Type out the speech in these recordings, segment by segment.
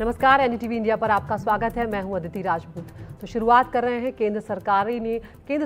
नमस्कार, NDTV India पर आपका स्वागत है। मैं हूं अदिति राजपूत। तो शुरुआत कर रहे हैं। केंद्र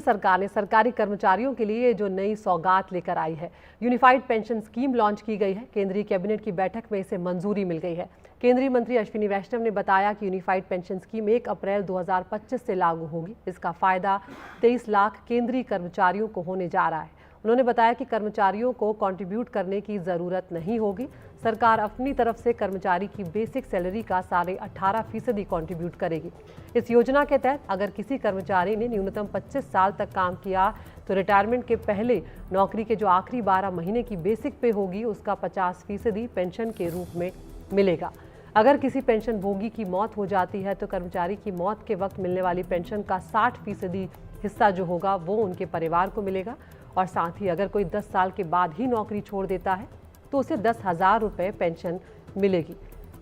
सरकार ने सरकारी कर्मचारियों के लिए जो नई सौगात लेकर आई है, यूनिफाइड पेंशन स्कीम लॉन्च की गई है। केंद्रीय कैबिनेट की बैठक में इसे मंजूरी मिल गई है। केंद्रीय मंत्री अश्विनी वैष्णव ने बताया कि यूनिफाइड पेंशन स्कीम 1 अप्रैल 2025 से लागू होगी। इसका फायदा 23 लाख केंद्रीय कर्मचारियों को होने जा रहा है। उन्होंने बताया कि कर्मचारियों को कंट्रीब्यूट करने की जरूरत नहीं होगी। सरकार अपनी तरफ से कर्मचारी की बेसिक सैलरी का 18.5% कंट्रीब्यूट करेगी। इस योजना के तहत अगर किसी कर्मचारी ने न्यूनतम 25 साल तक काम किया तो रिटायरमेंट के पहले नौकरी के जो आखिरी 12 महीने की बेसिक पे होगी उसका 50% पेंशन के रूप में मिलेगा। अगर किसी पेंशन भोगी की मौत हो जाती है तो कर्मचारी की मौत के वक्त मिलने वाली पेंशन का 60% हिस्सा जो होगा वो उनके परिवार को मिलेगा। और साथ ही अगर कोई 10 साल के बाद ही नौकरी छोड़ देता है तो उसे 10,000 रुपये पेंशन मिलेगी।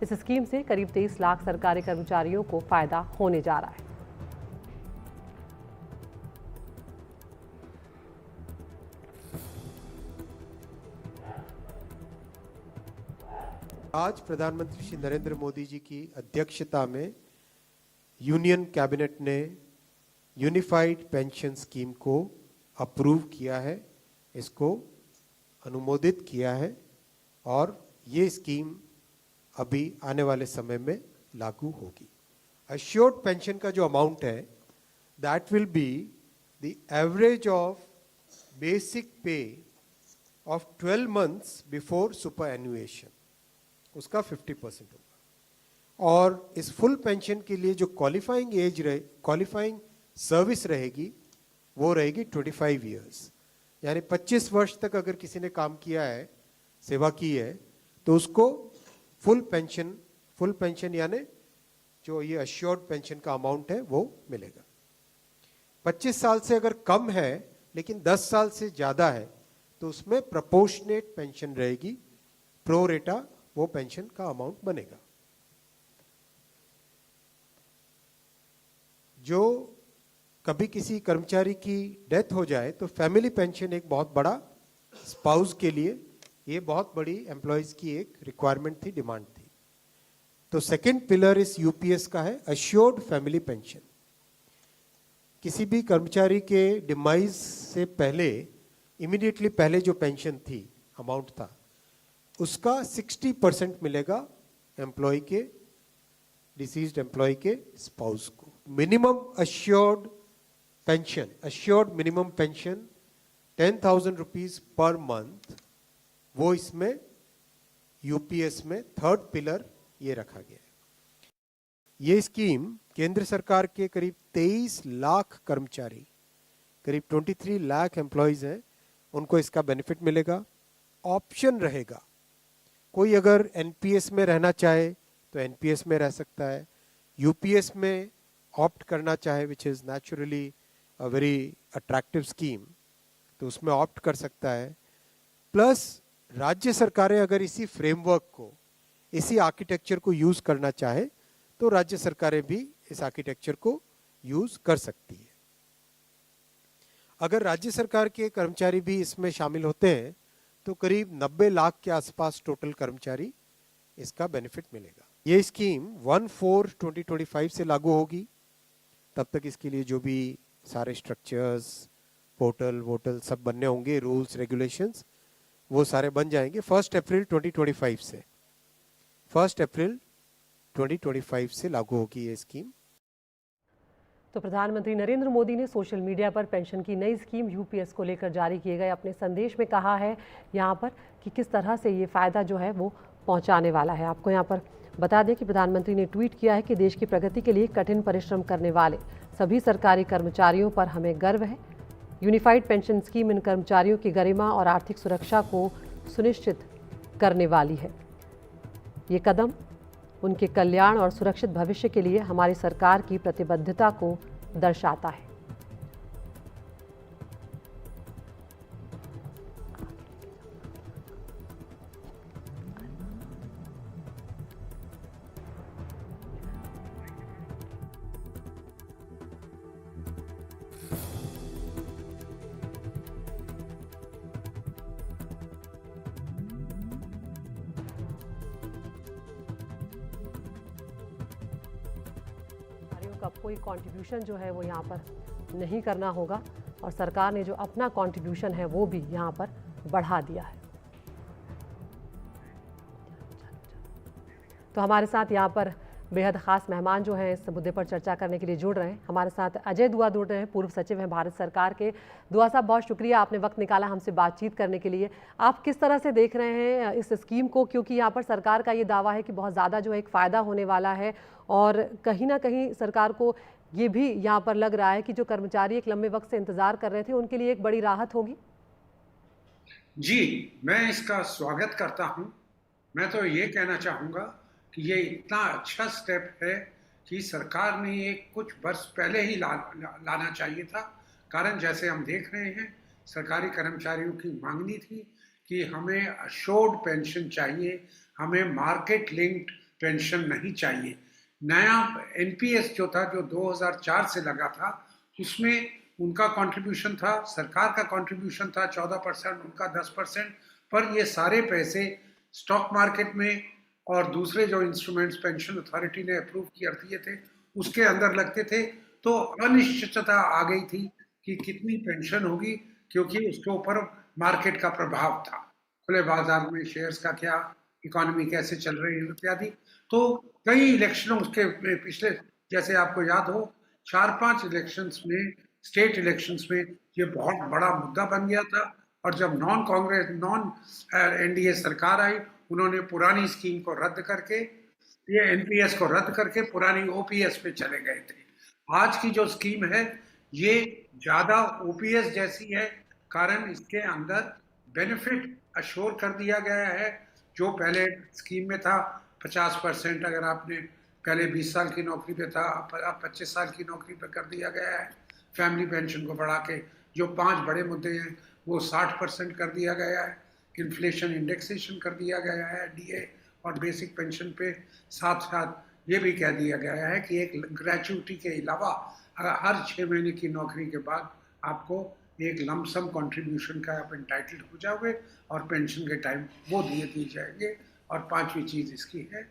इस स्कीम से करीब 23 लाख सरकारी कर्मचारियों को फायदा होने जा रहा है। आज प्रधानमंत्री श्री नरेंद्र मोदी जी की अध्यक्षता में यूनियन कैबिनेट ने यूनिफाइड पेंशन स्कीम को अप्रूव किया है, इसको अनुमोदित किया है और ये स्कीम अभी आने वाले समय में लागू होगी। अश्योर्ड पेंशन का जो अमाउंट है that will be the average of basic पे ऑफ 12 मंथ्स बिफोर सुपर एनुएशन, उसका 50% होगा। और इस फुल पेंशन के लिए जो क्वालिफाइंग सर्विस रहेगी वो रहेगी 25 ईयर्स, यानी 25 वर्ष तक अगर किसी ने काम किया है, सेवा की है, तो उसको फुल पेंशन यानी जो ये अश्योर्ड पेंशन का अमाउंट है वो मिलेगा। 25 साल से अगर कम है लेकिन 10 साल से ज्यादा है तो उसमें प्रोपोर्शनेट पेंशन रहेगी, प्रो रेटा वो पेंशन का अमाउंट बनेगा। जो कभी किसी कर्मचारी की डेथ हो जाए तो फैमिली पेंशन एक बहुत बड़ा स्पाउस के लिए ये बहुत बड़ी एम्प्लॉयज की एक रिक्वायरमेंट थी, डिमांड थी। तो सेकंड पिलर इस यूपीएस का है अश्योर्ड फैमिली पेंशन। किसी भी कर्मचारी के डिमाइज से पहले, इमीडिएटली पहले जो पेंशन थी, अमाउंट था, उसका 60% मिलेगा एम्प्लॉय के, डिसीज्ड एम्प्लॉय के स्पाउस को। Minimum assured pension, assured minimum pension 10,000 rupees per month, वो इसमें यूपीएस में थर्ड पिलर ये रखा गया है। ये स्कीम केंद्र सरकार के करीब 23 लाख कर्मचारी, करीब 23 लाख एम्प्लॉयज हैं, उनको इसका बेनिफिट मिलेगा। ऑप्शन रहेगा, कोई अगर एनपीएस में रहना चाहे तो एनपीएस में रह सकता है, यूपीएस में ऑप्ट करना चाहे which is naturally a very attractive scheme, तो उसमें ऑप्ट कर सकता है। प्लस राज्य सरकारें अगर इसी फ्रेमवर्क को, इसी आर्किटेक्चर को यूज करना चाहे तो राज्य सरकारें भी इस आर्किटेक्चर को यूज कर सकती है। अगर राज्य सरकार के कर्मचारी भी इसमें शामिल होते हैं तो करीब 90 लाख के आसपास टोटल कर्मचारी इसका बेनिफिट मिलेगा। ये स्कीम 1/4/2025 से लागू होगी। तब तक इसके लिए जो भी सारे स्ट्रक्चर्स, पोर्टल वोटल सब बनने होंगे, रूल्स रेगुलेशंस, वो सारे बन जाएंगे 1 अप्रैल 2025 से। 1 अप्रैल 2025 से लागू होगी ये स्कीम। तो प्रधानमंत्री नरेंद्र मोदी ने सोशल मीडिया पर पेंशन की नई स्कीम यूपीएस को लेकर जारी किए गए अपने संदेश में कहा है यहाँ पर कि किस तरह से ये फायदा जो है वो पहुंचाने वाला है। आपको यहाँ पर बता दें कि प्रधानमंत्री ने ट्वीट किया है कि देश की प्रगति के लिए कठिन परिश्रम करने वाले सभी सरकारी कर्मचारियों पर हमें गर्व है। यूनिफाइड पेंशन स्कीम इन कर्मचारियों की गरिमा और आर्थिक सुरक्षा को सुनिश्चित करने वाली है। ये कदम उनके कल्याण और सुरक्षित भविष्य के लिए हमारी सरकार की प्रतिबद्धता को दर्शाता है। अब कोई कंट्रीब्यूशन जो है वो यहाँ पर नहीं करना होगा और सरकार ने जो अपना कंट्रीब्यूशन है वो भी यहाँ पर बढ़ा दिया है। तो हमारे साथ यहाँ पर बेहद खास मेहमान जो हैं इस मुद्दे पर चर्चा करने के लिए जुड़ रहे हैं। हमारे साथ अजय दुआ जुड़ रहे हैं, पूर्व सचिव हैं भारत सरकार के। दुआ साहब, बहुत शुक्रिया, आपने वक्त निकाला हमसे बातचीत करने के लिए। आप किस तरह से देख रहे हैं इस स्कीम को, क्योंकि यहाँ पर सरकार का ये दावा है कि बहुत ज़्यादा जो है एक फ़ायदा होने वाला है और कहीं ना कहीं सरकार को ये भी यहाँ पर लग रहा है कि जो कर्मचारी एक लंबे वक्त से इंतजार कर रहे थे उनके लिए एक बड़ी राहत होगी। जी, मैं इसका स्वागत करता हूँ। मैं तो ये कहना चाहूँगा कि ये इतना अच्छा स्टेप है कि सरकार ने ये कुछ वर्ष पहले ही लाना चाहिए था। कारण जैसे हम देख रहे हैं, सरकारी कर्मचारियों की मांगनी थी कि हमें अश्योर्ड पेंशन चाहिए, हमें मार्केट लिंक्ड पेंशन नहीं चाहिए। नया एनपीएस जो था, जो 2004 से लगा था, उसमें उनका कंट्रीब्यूशन था, सरकार का कंट्रीब्यूशन था 14%, उनका 10%, पर ये सारे पैसे स्टॉक मार्केट में और दूसरे जो इंस्ट्रूमेंट्स पेंशन अथॉरिटी ने अप्रूव किए थे उसके अंदर लगते थे। तो अनिश्चितता आ गई थी कि कितनी पेंशन होगी, क्योंकि उसके ऊपर मार्केट का प्रभाव था, खुले बाजार में शेयर्स का क्या, इकोनॉमी कैसे चल रही है इत्यादि। तो कई इलेक्शनों के पिछले, जैसे आपको याद हो, 4-5 इलेक्शंस में, स्टेट इलेक्शंस में ये बहुत बड़ा मुद्दा बन गया था। और जब नॉन एनडीए सरकार आई, उन्होंने पुरानी स्कीम को रद्द करके, ये एनपीएस को रद्द करके पुरानी ओपीएस पे चले गए थे। आज की जो स्कीम है ये ज्यादा ओपीएस जैसी है, कारण इसके अंदर बेनिफिट अश्योर कर दिया गया है। जो पहले स्कीम में था 50%, अगर आपने पहले 20 साल की नौकरी पे था, अब 25 साल की नौकरी पे कर दिया गया है। फैमिली पेंशन को बढ़ा के जो 5 बड़े मुद्दे हैं वो 60% कर दिया गया है। इन्फ्लेशन इंडेक्सेशन कर दिया गया है डीए और बेसिक पेंशन पे। साथ साथ ये भी कह दिया गया है कि एक ग्रेचुइटी के अलावा हर 6 महीने की नौकरी के बाद आपको एक लमसम कंट्रीब्यूशन का आप एंटाइटल्ड हो जाओगे और पेंशन के टाइम वो दिए जाएंगे। और 5वीं चीज़ इसकी है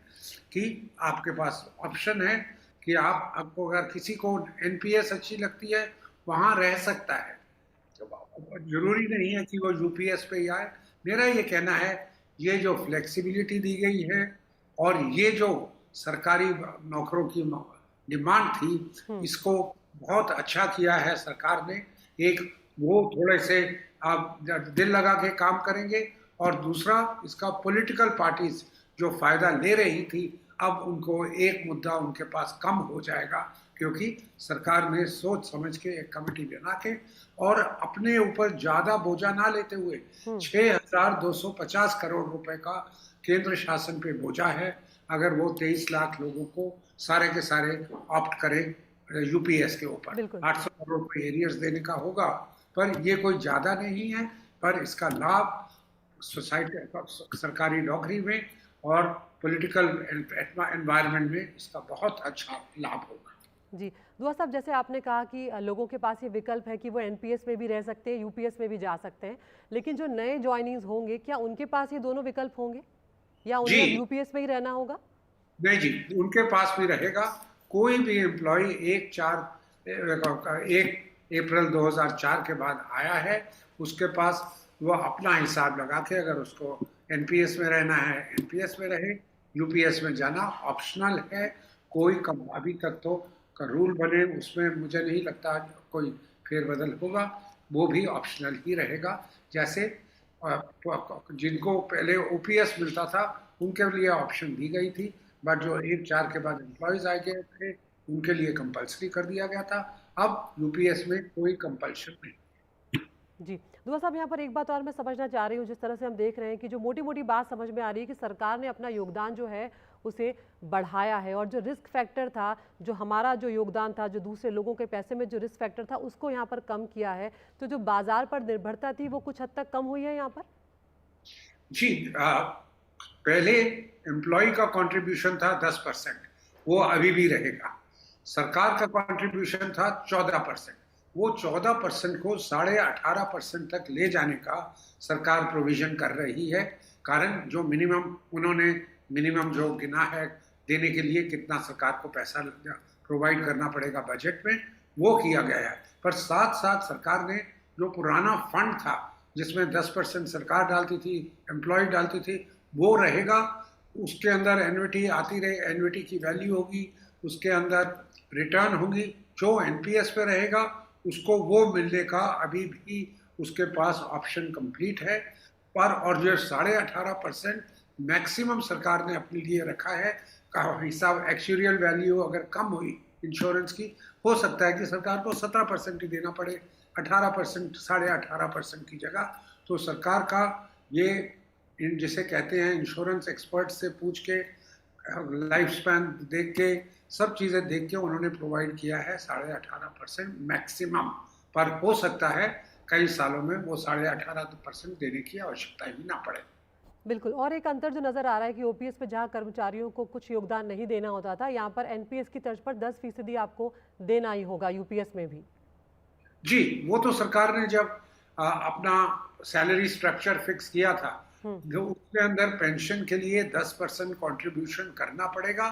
कि आपके पास ऑप्शन है कि आपको अगर किसी को एनपीएस अच्छी लगती है वहाँ रह सकता है, जरूरी नहीं है कि वो यूपीएस पे ही आए। मेरा ये कहना है, ये जो फ्लेक्सिबिलिटी दी गई है और ये जो सरकारी नौकरों की डिमांड थी, इसको बहुत अच्छा किया है सरकार ने। एक वो थोड़े से आप दिल लगा के काम करेंगे, और दूसरा इसका पॉलिटिकल पार्टीज जो फायदा ले रही थी, अब उनको एक मुद्दा उनके पास कम हो जाएगा, क्योंकि सरकार ने सोच समझ के एक कमेटी बना के और अपने ऊपर ज्यादा बोझा ना लेते हुए 6,250 करोड़ रुपए का केंद्र शासन पे बोझा है। अगर वो 23 लाख लोगों को सारे के सारे ऑप्ट करें यूपीएस के ऊपर, 800 करोड़ रुपए एरियर्स देने का होगा। पर ये कोई ज्यादा नहीं है, पर इसका लाभ सोसाइटी, सरकारी नौकरी में और पॉलिटिकल एनवायरनमेंट में इसका बहुत अच्छा लाभ होगा। जी दुआ साहब, जैसे आपने कहा कि लोगों के पास ये विकल्प है कि वो एनपीएस में भी रह सकते हैं, यूपीएस में भी जा सकते हैं, लेकिन जो नए ज्वाइनीज होंगे क्या उनके पास ये दोनों विकल्प होंगे या उन्हें यूपीएस में ही रहना होगा? नहीं जी, उनके पास भी रहेगा। कोई भी एम्प्लॉय 1 अप्रैल 2004 के बाद आया है, उसके पास वो अपना हिसाब लगा के, अगर उसको एनपीएस में रहना है एनपीएस में रहे, यूपीएस में जाना ऑप्शनल है। कोई कम अभी तक तो का रूल बने, उसमें मुझे नहीं लगता कोई फेरबदल होगा, वो भी ऑप्शनल ही रहेगा। जैसे जिनको पहले ओपीएस मिलता था उनके लिए ऑप्शन दी गई थी, बट जो 1/4 के बाद एम्प्लॉयज आ गए थे उनके लिए कंपल्सरी कर दिया गया था। अब यूपीएस में कोई कंपल्शन नहीं। जी दुआ साहब, यहाँ पर एक बात और मैं समझना चाह रही हूँ, जिस तरह से हम देख रहे हैं कि जो मोटी मोटी बात समझ में आ रही है कि सरकार ने अपना योगदान जो है उसे बढ़ाया है, और जो रिस्क फैक्टर था, जो हमारा जो योगदान था, जो दूसरे लोगों के पैसे में जो रिस्क फैक्टर था, उसको यहाँ पर कम किया है। तो जो बाजार पर निर्भरता थी वो कुछ हद तक कम हुई है यहाँ पर। जी, पहले एम्प्लॉय का कंट्रीब्यूशन था 10%, वो अभी भी रहेगा। सरकार का कंट्रीब्यूशन था 14%, वो 14% को 18.5% तक ले जाने का सरकार प्रोविजन कर रही है। कारण जो मिनिमम उन्होंने मिनिमम जो गिना है देने के लिए, कितना सरकार को पैसा प्रोवाइड करना पड़ेगा बजट में, वो किया गया है। पर साथ साथ सरकार ने जो पुराना फंड था जिसमें 10% सरकार डालती थी, एम्प्लॉय डालती थी, वो रहेगा। उसके अंदर एन्युटी आती रहे, एन्युटी की वैल्यू होगी, उसके अंदर रिटर्न होगी। जो एनपीएस पे रहेगा उसको वो मिलने का अभी भी उसके पास ऑप्शन कंप्लीट है। पर और जो 18.5% मैक्सिमम सरकार ने अपने लिए रखा है का हिसाब, एक्चुअल वैल्यू अगर कम हुई इंश्योरेंस की, हो सकता है कि सरकार को 17% ही देना पड़े, 18%, 18.5% की जगह। तो सरकार का ये जिसे कहते हैं इंश्योरेंस एक्सपर्ट से पूछ के, लाइफ स्पैन देख के, सब चीज़ें देख के उन्होंने प्रोवाइड किया है 18.5% मैक्सिमम। पर हो सकता है कई सालों में वो 18.5% देने की आवश्यकता ही ना पड़े। बिल्कुल। और एक अंतर जो नजर आ रहा है कि ओपीएस पे जहां कर्मचारियों को कुछ योगदान नहीं देना होता था, यहाँ पर एनपीएस की तर्ज पर 10% आपको देना ही होगा यूपीएस में भी। जी, वो तो सरकार ने जब अपना सैलरी स्ट्रक्चर फिक्स किया था, जो उसके अंदर पेंशन के लिए 10% कंट्रीब्यूशन करना पड़ेगा।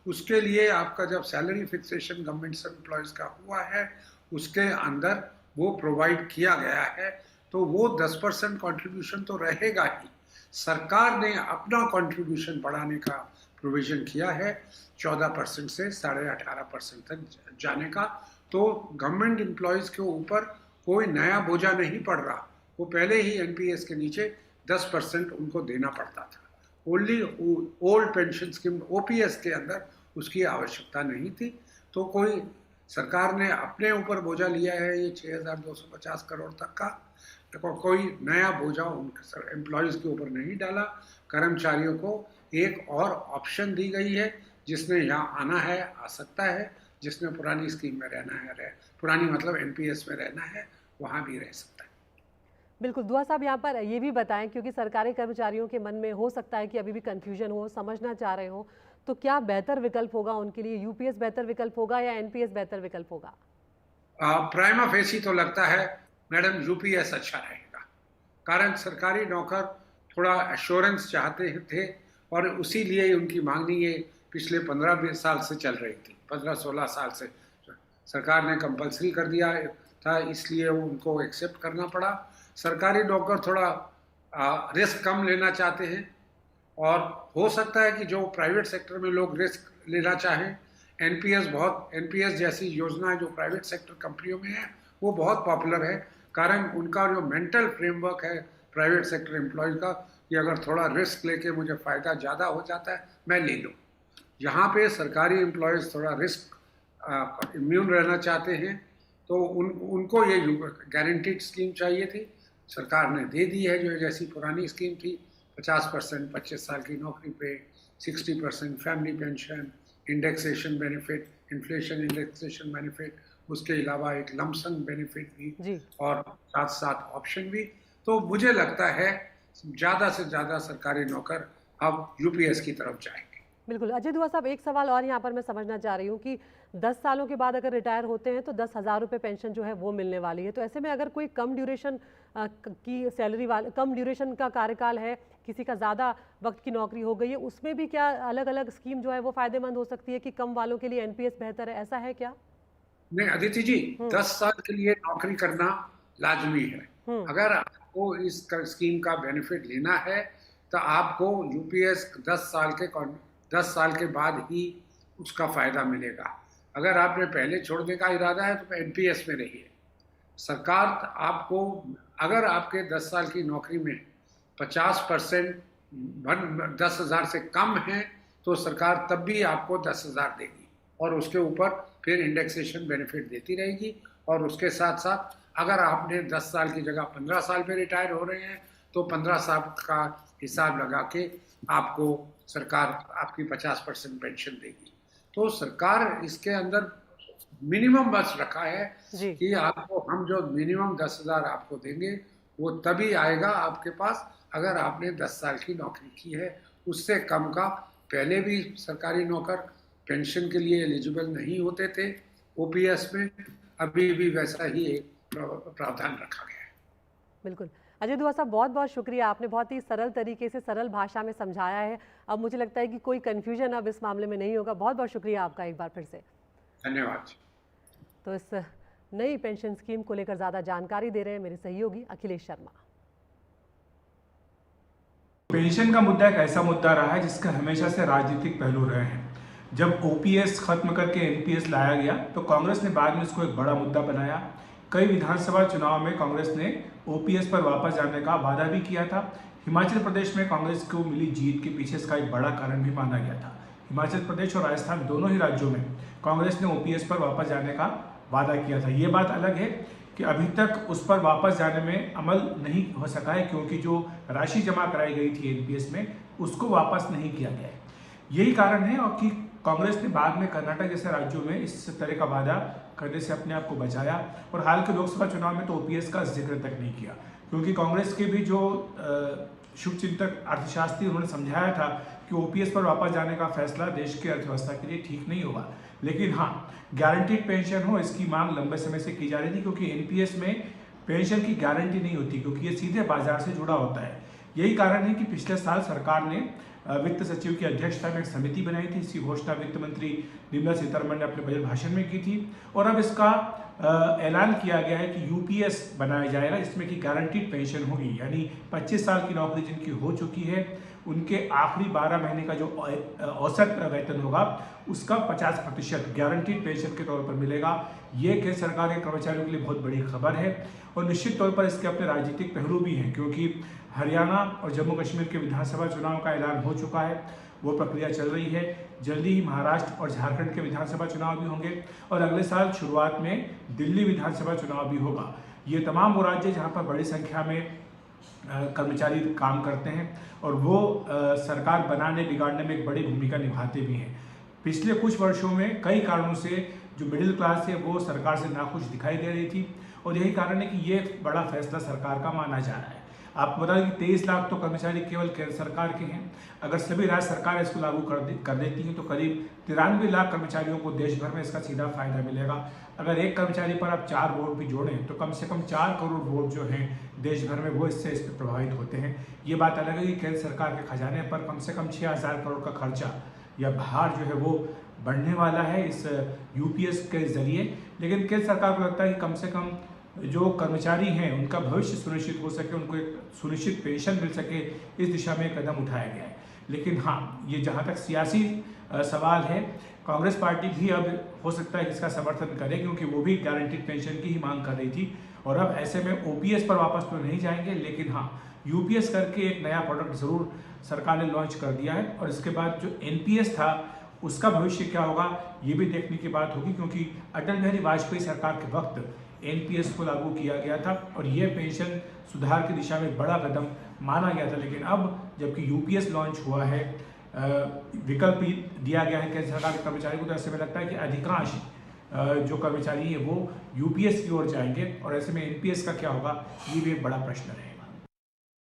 उसके लिए आपका जब सैलरी फिक्सेशन गवर्नमेंट एम्प्लॉयज का हुआ है, उसके अंदर वो प्रोवाइड किया गया है। तो वो 10% कंट्रीब्यूशन तो रहेगा ही। सरकार ने अपना कंट्रीब्यूशन बढ़ाने का प्रोविजन किया है 14% से 18.5% तक जाने का। तो गवर्नमेंट एम्प्लॉयज के ऊपर कोई नया बोझा नहीं पड़ रहा। वो पहले ही एनपीएस के नीचे 10% उनको देना पड़ता था। Only old pension scheme OPS के अंदर उसकी आवश्यकता नहीं थी। तो कोई सरकार ने अपने ऊपर बोझा लिया है ये 6,250 करोड़ तक का, तो कोई नया बोझा उनके एम्प्लॉयज के ऊपर नहीं डाला। कर्मचारियों को एक और ऑप्शन दी गई है, जिसने यहाँ आना है आ सकता है, जिसने पुरानी स्कीम में रहना है पुरानी मतलब एनपीएस में रहना है वहाँ भी रह सकता है। बिल्कुल। दुआ साहब यहाँ पर ये भी बताएं, क्योंकि सरकारी कर्मचारियों के मन में हो सकता है कि अभी भी कंफ्यूजन हो, समझना चाह रहे हो, तो क्या बेहतर विकल्प होगा उनके लिए? यूपीएस बेहतर विकल्प होगा या एनपीएस बेहतर विकल्प होगा? प्राइमा फेसी तो लगता है मैडम यूपीएस अच्छा रहेगा। कारण सरकारी नौकर थोड़ा एश्योरेंस चाहते थे और उसी लिए उनकी मांगनी ये पिछले 15-20 साल से चल रही थी। 15-16 साल से सरकार ने कंपलसरी कर दिया था, इसलिए उनको एक्सेप्ट करना पड़ा। सरकारी नौकर थोड़ा रिस्क कम लेना चाहते हैं और हो सकता है कि जो प्राइवेट सेक्टर में लोग रिस्क लेना चाहें, एनपीएस जैसी योजना जो प्राइवेट सेक्टर कंपनियों में है वो बहुत पॉपुलर है। कारण उनका जो मेंटल फ्रेमवर्क है प्राइवेट सेक्टर एम्प्लॉयज का, कि अगर थोड़ा रिस्क लेके मुझे फ़ायदा ज़्यादा हो जाता है मैं ले लूँ। यहाँ पे सरकारी एम्प्लॉयज थोड़ा रिस्क इम्यून रहना चाहते हैं, तो उनको ये गारंटीड स्कीम चाहिए थी। सरकार ने दे दी है, जो जैसी पुरानी स्कीम थी 50% 25 साल की नौकरी पे, 60% family pension, indexation benefit, inflation indexation benefit, उसके अलावा एक लमसम बेनिफिट भी और साथ साथ ऑप्शन भी। तो मुझे लगता है ज़्यादा से ज़्यादा सरकारी नौकर अब यूपीएस की तरफ जाएंगे। बिल्कुल। अजय दुआ साहब, एक सवाल और यहाँ पर मैं समझना चाह रही हूँ कि 10 सालों के बाद अगर रिटायर होते हैं तो 10,000 रुपये पेंशन जो है वो मिलने वाली है। तो ऐसे में अगर कोई कम ड्यूरेशन की सैलरी वाले, कम ड्यूरेशन का कार्यकाल है, किसी का ज़्यादा वक्त की नौकरी हो गई है, उसमें भी क्या अलग अलग स्कीम जो है वो फ़ायदेमंद हो सकती है कि कम वालों के लिए एनपीएस बेहतर है, ऐसा है क्या? नहीं अदिति जी, 10 साल के लिए नौकरी करना लाजमी है। अगर आपको इस स्कीम का बेनिफिट लेना है तो आपको यूपीएस 10 साल के बाद ही उसका फ़ायदा मिलेगा। अगर आपने पहले छोड़ने का इरादा है तो एनपीएस में रहिए। सरकार आपको, अगर आपके 10 साल की नौकरी में 50% 10,000 से कम है तो सरकार तब भी आपको 10,000 देगी और उसके ऊपर फिर इंडेक्सेशन बेनिफिट देती रहेगी। और उसके साथ साथ अगर आपने 10 साल की जगह 15 साल पे रिटायर हो रहे हैं तो 15 साल का हिसाब लगा के आपको सरकार आपकी 50% पेंशन देगी। तो सरकार इसके अंदर मिनिमम बस रखा है कि आपको हम जो मिनिमम 10,000 आपको देंगे वो तभी आएगा आपके पास अगर आपने 10 साल की नौकरी की है। उससे कम का पहले भी सरकारी नौकर पेंशन के लिए एलिजिबल नहीं होते थे ओपीएस में, अभी भी वैसा ही एक प्रावधान रखा गया है। बिल्कुल। अजय दुआ साहब, बहुत बहुत शुक्रिया, आपने बहुत ही सरल तरीके से सरल भाषा में समझाया है। अब मुझे लगता है कि कोई कन्फ्यूजन अब इस मामले में नहीं होगा। बहुत बहुत शुक्रिया आपका एक बार फिर से। धन्यवाद। तो इस नई पेंशन स्कीम को लेकर ज्यादा जानकारी दे रहे हैं मेरे सहयोगी अखिलेश शर्मा। पेंशन का मुद्दा एक ऐसा मुद्दा रहा है जिसका हमेशा से राजनीतिक पहलू रहे हैं। जब ओपीएस खत्म करके एनपीएस लाया गया तो कांग्रेस ने बाद में इसको एक बड़ा मुद्दा बनाया। कई विधानसभा चुनाव में कांग्रेस ने ओपीएस पर वापस जाने का वादा भी किया था। हिमाचल प्रदेश में कांग्रेस को मिली जीत के पीछे इसका एक बड़ा कारण भी माना गया था। हिमाचल प्रदेश और राजस्थान दोनों ही राज्यों में कांग्रेस ने ओपीएस पर वापस जाने का वादा किया था। ये बात अलग है कि अभी तक उस पर वापस जाने में अमल नहीं हो सका है, क्योंकि जो राशि जमा कराई गई थी एनपीएस में उसको वापस नहीं किया गया है। यही कारण है और कि कांग्रेस ने बाद में कर्नाटक जैसे राज्यों में इस तरह का वादा करने से अपने आप को बचाया और हाल के लोकसभा चुनाव में तो ओपीएस का जिक्र तक नहीं किया, क्योंकि कांग्रेस के भी जो शुभचिंतक अर्थशास्त्री उन्होंने समझाया था कि ओपीएस पर वापस जाने का फैसला देश की अर्थव्यवस्था के लिए ठीक नहीं होगा। लेकिन हाँ, गारंटीड पेंशन हो इसकी मांग लंबे समय से की जा रही थी, क्योंकि एनपीएस में पेंशन की गारंटी नहीं होती, क्योंकि ये सीधे बाजार से जुड़ा होता है। यही कारण है कि पिछले साल सरकार ने वित्त सचिव की अध्यक्षता में एक समिति बनाई थी। इसकी घोषणा वित्त मंत्री निर्मला सीतारमण ने अपने बजट भाषण में की थी और अब इसका ऐलान किया गया है कि यूपीएस बनाया जाएगा, जिसमें कि गारंटीड पेंशन होगी। यानी 25 साल की नौकरी जिनकी हो चुकी है उनके आखिरी 12 महीने का जो औसत वेतन होगा उसका 50% गारंटीड पेंशन के तौर पर मिलेगा। ये केंद्र सरकार के कर्मचारियों के लिए बहुत बड़ी खबर है और निश्चित तौर पर इसके अपने राजनीतिक पहलू भी हैं, क्योंकि हरियाणा और जम्मू कश्मीर के विधानसभा चुनाव का ऐलान हो चुका है, वो प्रक्रिया चल रही है। जल्दी ही महाराष्ट्र और झारखंड के विधानसभा चुनाव भी होंगे और अगले साल शुरुआत में दिल्ली विधानसभा चुनाव भी होगा। ये तमाम वो राज्य जहाँ पर बड़ी संख्या में कर्मचारी काम करते हैं और वो सरकार बनाने बिगाड़ने में एक बड़ी भूमिका निभाते भी हैं। पिछले कुछ वर्षों में कई कारणों से जो मिडिल क्लास है वो सरकार से नाखुश दिखाई दे रही थी और यही कारण है कि ये बड़ा फैसला सरकार का माना जा रहा है। आपको बता दें कि 23 लाख तो कर्मचारी केवल केंद्र सरकार के हैं। अगर सभी राज्य सरकार इसको लागू कर देती हैं तो करीब 93 लाख कर्मचारियों को देश भर में इसका सीधा फायदा मिलेगा। अगर एक कर्मचारी पर आप 4 वोट भी जोड़ें तो कम से कम 4 करोड़ वोट जो हैं देश भर में वो इस पर प्रभावित होते हैं। ये बात अलग है कि केंद्र सरकार के खजाने पर कम से कम 6,000 करोड़ का खर्चा या भार जो है वो बढ़ने वाला है इस यूपीएस के जरिए। लेकिन केंद्र सरकार को लगता है कि कम से कम जो कर्मचारी हैं उनका भविष्य सुनिश्चित हो सके, उनको एक सुनिश्चित पेंशन मिल सके, इस दिशा में कदम उठाया गया है। लेकिन हाँ, ये जहाँ तक सियासी सवाल है, कांग्रेस पार्टी भी अब हो सकता है कि इसका समर्थन करे, क्योंकि वो भी गारंटीड पेंशन की ही मांग कर रही थी और अब ऐसे में ओपीएस पर वापस तो नहीं जाएंगे, लेकिन हाँ यूपीएस करके एक नया प्रोडक्ट जरूर सरकार ने लॉन्च कर दिया है। और इसके बाद जो एनपीएस था उसका भविष्य क्या होगा ये भी देखने की बात होगी, क्योंकि अटल बिहारी वाजपेयी सरकार के वक्त एनपीएस को लागू किया गया था और यह पेंशन सुधार की दिशा में बड़ा कदम माना गया था। लेकिन अब जबकि यूपीएस लॉन्च हुआ है, विकल्प दिया गया है केंद्र सरकार के कर्मचारी को, तो ऐसे में लगता है कि अधिकांश जो कर्मचारी है वो यूपीएस की ओर जाएंगे और ऐसे में एनपीएस का क्या होगा ये भी एक बड़ा प्रश्न है।